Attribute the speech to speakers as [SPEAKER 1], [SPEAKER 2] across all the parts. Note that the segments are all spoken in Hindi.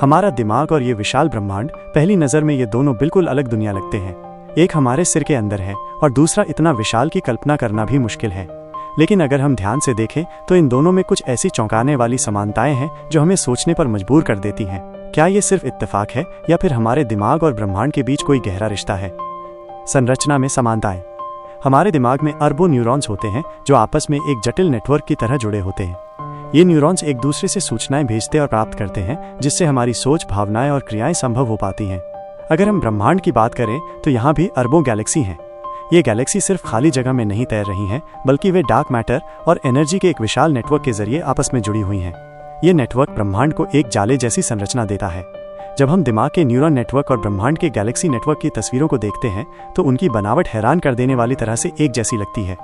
[SPEAKER 1] हमारा दिमाग और ये विशाल ब्रह्मांड, पहली नज़र में ये दोनों बिल्कुल अलग दुनिया लगते हैं। एक हमारे सिर के अंदर है और दूसरा इतना विशाल की कल्पना करना भी मुश्किल है। लेकिन अगर हम ध्यान से देखें तो इन दोनों में कुछ ऐसी चौंकाने वाली समानताएं हैं जो हमें सोचने पर मजबूर कर देती हैं। क्या ये सिर्फ इत्तेफाक है या फिर हमारे दिमाग और ब्रह्मांड के बीच कोई गहरा रिश्ता है? संरचना में समानताएं। हमारे दिमाग में अरबों न्यूरॉन्स होते हैं जो आपस में एक जटिल नेटवर्क की तरह जुड़े होते हैं। ये न्यूरॉन्स एक दूसरे से सूचनाएं भेजते और प्राप्त करते हैं, जिससे हमारी सोच, भावनाएं और क्रियाएं संभव हो पाती हैं। अगर हम ब्रह्मांड की बात करें तो यहाँ भी अरबों गैलेक्सी हैं। ये गैलेक्सी सिर्फ खाली जगह में नहीं तैर रही हैं, बल्कि वे डार्क मैटर और एनर्जी के एक विशाल नेटवर्क के जरिए आपस में जुड़ी हुई हैं। ये नेटवर्क ब्रह्मांड को एक जाले जैसी संरचना देता है। जब हम दिमाग के न्यूरॉन नेटवर्क और ब्रह्मांड के गैलेक्सी नेटवर्क की तस्वीरों को देखते हैं तो उनकी बनावट हैरान कर देने वाली तरह से एक जैसी लगती है।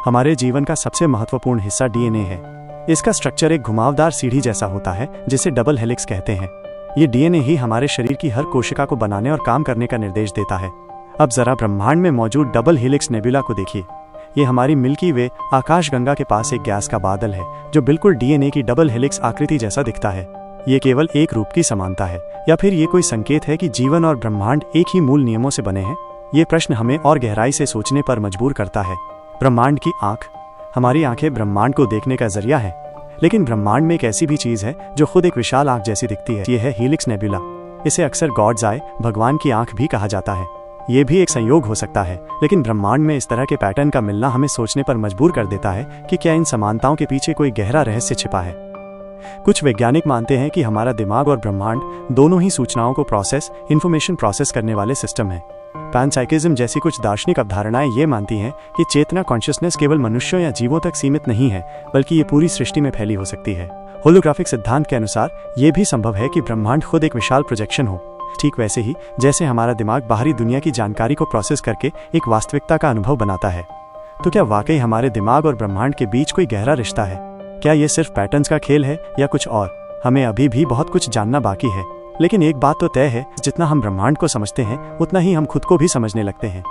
[SPEAKER 1] हमारे जीवन का सबसे महत्वपूर्ण हिस्सा डीएनए है। इसका स्ट्रक्चर एक घुमावदार सीढ़ी जैसा होता है जिसे डबल हेलिक्स कहते हैं। ये डीएनए ही हमारे शरीर की हर कोशिका को बनाने और काम करने का निर्देश देता है। अब जरा ब्रह्मांड में मौजूद डबल हेलिक्स नेबुला को देखिए। ये हमारी मिल्की वे आकाशगंगा के पास एक गैस का बादल है जो बिल्कुल डीएनए की डबल हेलिक्स आकृति जैसा दिखता है। ये केवल एक रूप की समानता है या फिर ये कोई संकेत है कि जीवन और ब्रह्मांड एक ही मूल नियमों से बने हैं? ये प्रश्न हमें और गहराई से सोचने पर मजबूर करता है। ब्रह्मांड की आंख। हमारी आंखें ब्रह्मांड को देखने का जरिया है, लेकिन ब्रह्मांड में एक ऐसी भी चीज है जो खुद एक विशाल आंख जैसी दिखती है। ये है हीलिक्स नेबुला। इसे अक्सर गॉड्स आई, भगवान की आंख भी कहा जाता है। ये भी एक संयोग हो सकता है, लेकिन ब्रह्मांड में इस तरह के पैटर्न का मिलना हमें सोचने पर मजबूर कर देता है कि क्या इन समानताओं के पीछे कोई गहरा रहस्य छिपा है। कुछ वैज्ञानिक मानते हैं कि हमारा दिमाग और ब्रह्मांड दोनों ही सूचनाओं को इंफॉर्मेशन प्रोसेस करने वाले सिस्टम हैं। पैनसाइकिज्म जैसी कुछ दार्शनिक अवधारणाएं ये मानती हैं कि चेतना, कॉन्शियसनेस केवल मनुष्यों या जीवों तक सीमित नहीं है, बल्कि ये पूरी सृष्टि में फैली हो सकती है। होलोग्राफिक सिद्धांत के अनुसार ये भी संभव है कि ब्रह्मांड खुद एक विशाल प्रोजेक्शन हो, ठीक वैसे ही जैसे हमारा दिमाग बाहरी दुनिया की जानकारी को प्रोसेस करके एक वास्तविकता का अनुभव बनाता है। तो क्या वाकई हमारे दिमाग और ब्रह्मांड के बीच कोई गहरा रिश्ता है? क्या ये सिर्फ पैटर्न्स का खेल है या कुछ और? हमें अभी भी बहुत कुछ जानना बाकी है, लेकिन एक बात तो तय है, जितना हम ब्रह्मांड को समझते हैं उतना ही हम खुद को भी समझने लगते हैं।